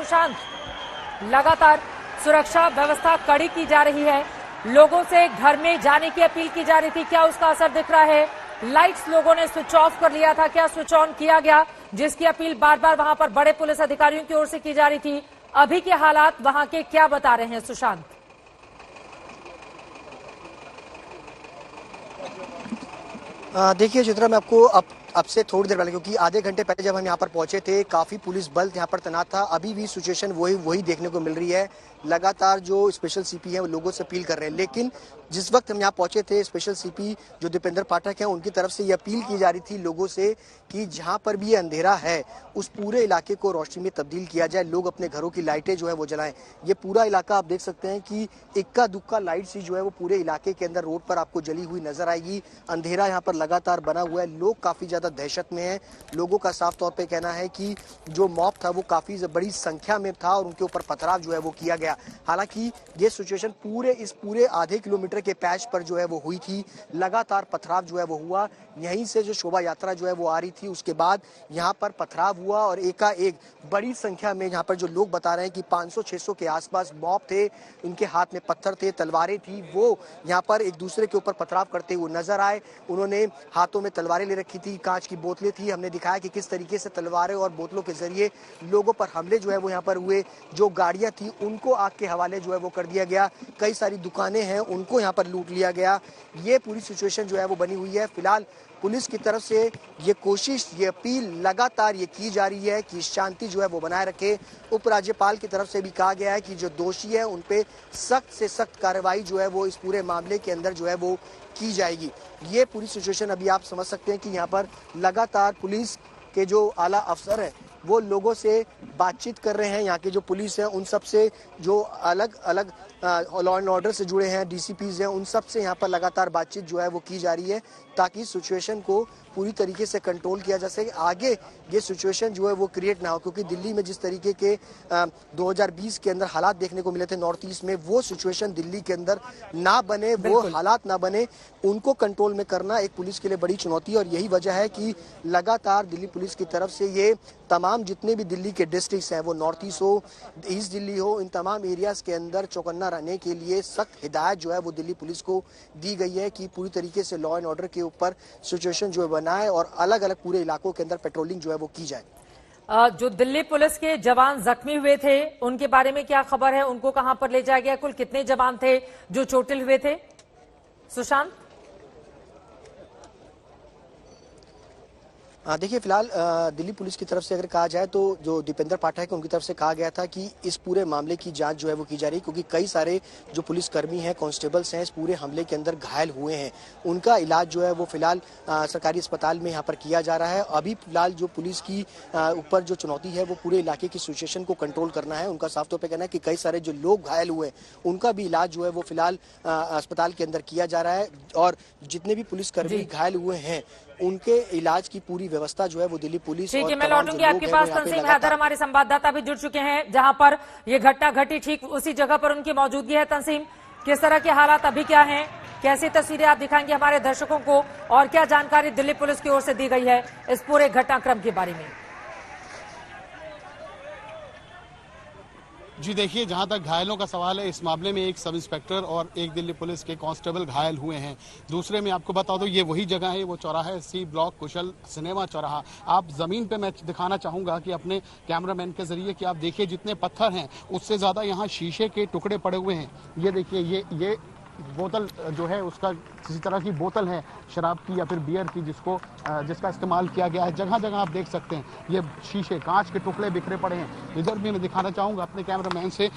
सुशांत, लगातार सुरक्षा व्यवस्था कड़ी की जा रही है, लोगों से घर में जाने की अपील की जा रही थी, क्या उसका असर दिख रहा है? लाइट्स लोगों ने स्विच ऑफ कर लिया था, क्या स्विच ऑन किया गया, जिसकी अपील बार बार वहां पर बड़े पुलिस अधिकारियों की ओर से की जा रही थी? अभी के हालात वहां के क्या बता रहे हैं सुशांत? देखिए चित्रा, मैं आपको अब से थोड़ी देर पहले, क्योंकि आधे घंटे पहले जब हम यहाँ पर पहुंचे थे, काफी पुलिस बल यहाँ पर तैनात था। अभी भी सिचुएशन वही देखने को मिल रही है। लगातार जो स्पेशल सीपी है वो लोगों से अपील कर रहे हैं, लेकिन जिस वक्त हम यहाँ पहुंचे थे, स्पेशल सीपी जो दीपेंद्र पाठक हैं, उनकी तरफ से ये अपील की जा रही थी लोगों से कि जहां पर भी ये अंधेरा है उस पूरे इलाके को रोशनी में तब्दील किया जाए, लोग अपने घरों की लाइटें जो है वो जलाएं। ये पूरा इलाका आप देख सकते हैं कि इक्का दुक्का लाइट सी जो है वो पूरे इलाके के अंदर रोड पर आपको जली हुई नजर आएगी। अंधेरा यहाँ पर लगातार बना हुआ है, लोग काफी ज्यादा दहशत में हैं। लोगों का साफ तौर पे कहना है कि जो मॉब था वो काफी बड़ी संख्या में था और उनके ऊपर पथराव जो है वो किया गया। हालांकि ये सिचुएशन पूरे आधे किलोमीटर के पैच पर जो है वो हुई थी। लगातार पथराव जो है वो हुआ। यहीं से जो शोभा यात्रा जो है वो आ रही थी, उसके बाद यहाँ पर पथराव हुआ और एकाएक बड़ी संख्या में यहाँ पर जो लोग बता रहे हैं कि 500-600 के आसपास मॉब थे, उनके हाथ में पत्थर थे, तलवारें थी, वो यहाँ पर एक दूसरे के ऊपर पथराव करते हुए नजर आए। उन्होंने हाथों में तलवारें ले रखी थी, कांच की बोतलें थी। हमने दिखाया कि किस तरीके से तलवारें और बोतलों के जरिए लोगों पर हमले जो है वो यहाँ पर हुए। जो गाड़ियां थी उनको आग के हवाले जो है वो कर दिया गया। कई सारी दुकानें हैं उनको यहाँ पर लूट लिया गया। ये पूरी सिचुएशन जो है वो बनी हुई है। फिलहाल पुलिस की तरफ से ये कोशिश, ये अपील लगातार ये की जा रही है कि शांति जो है वो बनाए रखे। उपराज्यपाल की तरफ से भी कहा गया है कि जो दोषी है उन पे सख्त से सख्त कार्रवाई जो है वो इस पूरे मामले के अंदर जो है वो की जाएगी। ये पूरी सिचुएशन अभी आप समझ सकते हैं कि यहाँ पर लगातार पुलिस के जो आला अफसर हैं वो लोगों से बातचीत कर रहे हैं। यहाँ के जो पुलिस है उन सब से, जो अलग अलग लॉ एंड ऑर्डर से जुड़े हैं, डीसीपीज हैं, उन सब से यहाँ पर लगातार बातचीत जो है वो की जा रही है ताकि सिचुएशन को पूरी तरीके से कंट्रोल किया जा सके। आगे ये सिचुएशन जो है वो क्रिएट ना हो, क्योंकि दिल्ली में जिस तरीके के 2020 के अंदर हालात देखने को मिले थे नॉर्थ ईस्ट में, वो सिचुएशन दिल्ली के अंदर ना बने, वो हालात ना बने, उनको कंट्रोल में करना एक पुलिस के लिए बड़ी चुनौती है। और यही वजह है कि लगातार दिल्ली पुलिस की तरफ से ये तमाम जितने भी दिल्ली के डिस्ट्रिक्ट्स हैं, वो नॉर्थ ईस्ट हो, ईस्ट दिल्ली हो, इन तमाम एरियाज के अंदर चौकन्ना रहने के लिए सख्त हिदायत जो है वो दिल्ली पुलिस को दी गई है कि पूरी तरीके से लॉ एंड ऑर्डर के ऊपर सिचुएशन जो है बनाए और अलग अलग पूरे इलाकों के अंदर पेट्रोलिंग जो है वो की जाए। जो दिल्ली पुलिस के जवान जख्मी हुए थे उनके बारे में क्या खबर है? उनको कहां पर ले जाया गया? कुल कितने जवान थे जो चोटिल हुए थे सुशांत? देखिए, फिलहाल दिल्ली पुलिस की तरफ से अगर कहा जाए तो जो दीपेंद्र पाठक है उनकी तरफ से कहा गया था कि इस पूरे मामले की जांच जो है वो की जा रही है, क्योंकि कई सारे जो पुलिसकर्मी हैं, कांस्टेबल्स हैं, इस पूरे हमले के अंदर घायल हुए हैं। उनका इलाज जो है वो फिलहाल सरकारी अस्पताल में यहाँ पर किया जा रहा है। अभी फिलहाल जो पुलिस की ऊपर जो चुनौती है वो पूरे इलाके की सिचुएशन को कंट्रोल करना है। उनका साफ तौर पर कहना है कि कई सारे जो लोग घायल हुए उनका भी इलाज जो है वो फिलहाल अस्पताल के अंदर किया जा रहा है और जितने भी पुलिसकर्मी घायल हुए हैं उनके इलाज की पूरी व्यवस्था जो है वो दिल्ली पुलिस। ठीक है, मैं लौटूंगी आपके पास। तंसीम हैदर हमारे संवाददाता भी जुड़ चुके हैं जहां पर ये घटना घटी, ठीक उसी जगह पर उनकी मौजूदगी है। तंसीम, किस तरह के हालात अभी क्या हैं, कैसी तस्वीरें आप दिखाएंगे हमारे दर्शकों को और क्या जानकारी दिल्ली पुलिस की ओर से दी गई है इस पूरे घटनाक्रम के बारे में? जी देखिए, जहां तक घायलों का सवाल है, इस मामले में एक सब इंस्पेक्टर और एक दिल्ली पुलिस के कांस्टेबल घायल हुए हैं। दूसरे में आपको बता दो, ये वही जगह है, वो चौराहा है सी ब्लॉक कुशल सिनेमा चौराहा। आप जमीन पे मैं दिखाना चाहूंगा कि अपने कैमरामैन के जरिए कि आप देखिए जितने पत्थर हैं उससे ज्यादा यहाँ शीशे के टुकड़े पड़े हुए हैं। ये देखिए, ये बोतल जो है उसका किसी तरह की बोतल है शराब की या फिर बियर की, जिसका इस्तेमाल किया गया है। जगह जगह आप देख सकते हैं ये शीशे, कांच के टुकड़े बिखरे पड़े हैं। इधर भी मैं दिखाना चाहूंगा अपने कैमरामैन से,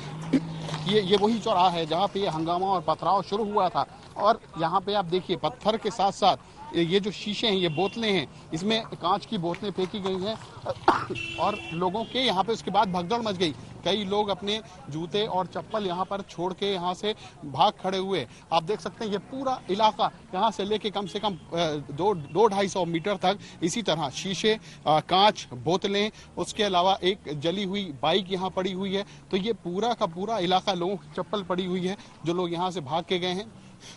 ये वही चौराहा है जहाँ पे ये हंगामा और पथराव शुरू हुआ था। और यहाँ पे आप देखिए पत्थर के साथ साथ ये जो शीशे हैं, ये बोतलें हैं, इसमें कांच की बोतलें फेंकी गई हैं और लोगों के यहाँ पे उसके बाद भगदड़ मच गई। कई लोग अपने जूते और चप्पल यहाँ पर छोड़ के यहाँ से भाग खड़े हुए। आप देख सकते हैं ये पूरा इलाका यहाँ से लेके कम से कम 200-250 मीटर तक इसी तरह शीशे, कांच, बोतलें, उसके अलावा एक जली हुई बाइक यहाँ पड़ी हुई है। तो ये पूरा का पूरा इलाका लोगों की चप्पल पड़ी हुई है जो लोग यहाँ से भाग के गए हैं।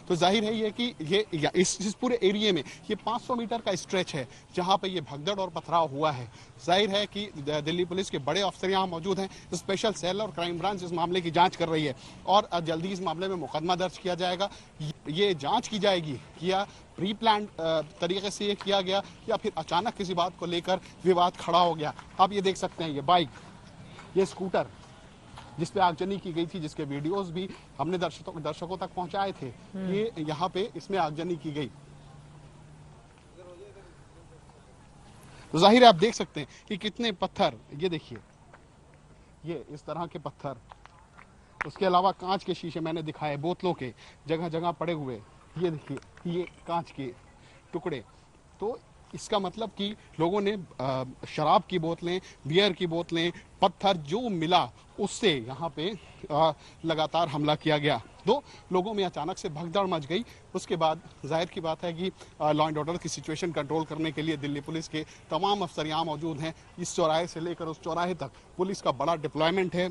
तो जाहिर है ये कि ये इस पूरे एरिया में ये 500 मीटर का स्ट्रेच है जहां पे ये भगदड़ और पथराव हुआ है। जाहिर है कि दिल्ली पुलिस के बड़े अफसर यहाँ मौजूद हैं। स्पेशल सेल और क्राइम ब्रांच इस मामले की जांच कर रही है और जल्दी इस मामले में मुकदमा दर्ज किया जाएगा। ये जांच की जाएगी कि या प्री प्लान तरीके से ये किया गया या फिर अचानक किसी बात को लेकर विवाद खड़ा हो गया। आप ये देख सकते हैं, ये बाइक, ये स्कूटर जिस पे आगजनी की गई थी, जिसके वीडियोस भी हमने दर्शकों तक पहुंचाए थे, ये यहाँ पे इसमें आगजनी की गई। तो जाहिर है आप देख सकते हैं कि कितने पत्थर, ये देखिए, ये इस तरह के पत्थर, उसके अलावा कांच के शीशे मैंने दिखाए, बोतलों के जगह जगह पड़े हुए, ये देखिए, ये कांच के टुकड़े। तो इसका मतलब कि लोगों ने शराब की बोतलें, बियर की बोतलें, पत्थर जो मिला उससे यहाँ पे लगातार हमला किया गया। तो लोगों में अचानक से भगदड़ मच गई। उसके बाद जाहिर की बात है कि लॉ एंड ऑर्डर की सिचुएशन कंट्रोल करने के लिए दिल्ली पुलिस के तमाम अफसर यहाँ मौजूद हैं। इस चौराहे से लेकर उस चौराहे तक पुलिस का बड़ा डिप्लॉयमेंट है।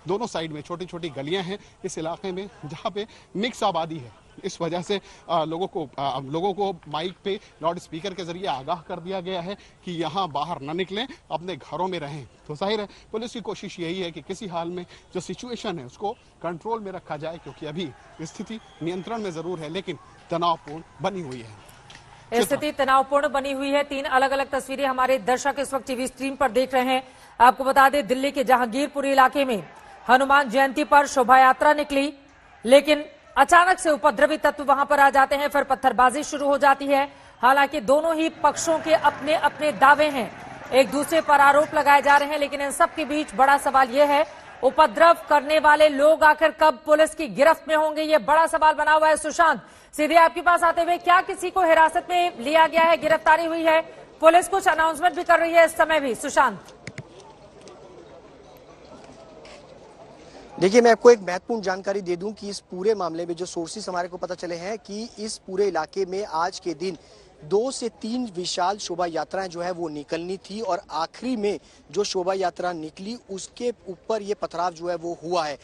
दोनों साइड में छोटी छोटी गलियां हैं इस इलाके में जहाँ पे मिक्स आबादी है। इस वजह से लोगों को माइक पे लाउड स्पीकर के जरिए आगाह कर दिया गया है कि यहाँ बाहर न निकलें, अपने घरों में रहें। तो जाहिर है पुलिस की कोशिश यही है कि किसी हाल में जो सिचुएशन है उसको कंट्रोल में रखा जाए, क्योंकि अभी स्थिति नियंत्रण में जरूर है लेकिन तनावपूर्ण बनी हुई है। स्थिति तनावपूर्ण बनी हुई है। 3 अलग अलग तस्वीरें हमारे दर्शक इस वक्त टीवी स्क्रीन पर देख रहे हैं। आपको बता दें, दिल्ली के जहांगीरपुरी इलाके में हनुमान जयंती पर शोभा यात्रा निकली, लेकिन अचानक से उपद्रवी तत्व वहां पर आ जाते हैं, फिर पत्थरबाजी शुरू हो जाती है। हालांकि दोनों ही पक्षों के अपने अपने दावे हैं, एक दूसरे पर आरोप लगाए जा रहे हैं, लेकिन इन सब के बीच बड़ा सवाल यह है, उपद्रव करने वाले लोग आखिर कब पुलिस की गिरफ्त में होंगे, ये बड़ा सवाल बना हुआ है। सुशांत, सीधे आपके पास आते हुए, क्या किसी को हिरासत में लिया गया है, गिरफ्तारी हुई है? पुलिस कुछ अनाउंसमेंट भी कर रही है इस समय भी। सुशांत, देखिए, मैं आपको एक महत्वपूर्ण जानकारी दे दूं कि इस पूरे मामले में जो सोर्सेस हमारे को पता चले हैं कि इस पूरे इलाके में आज के दिन 2 से 3 विशाल शोभा यात्राएं जो है वो निकलनी थी और आखिरी में जो शोभा यात्रा निकली उसके ऊपर ये पथराव जो है वो हुआ है।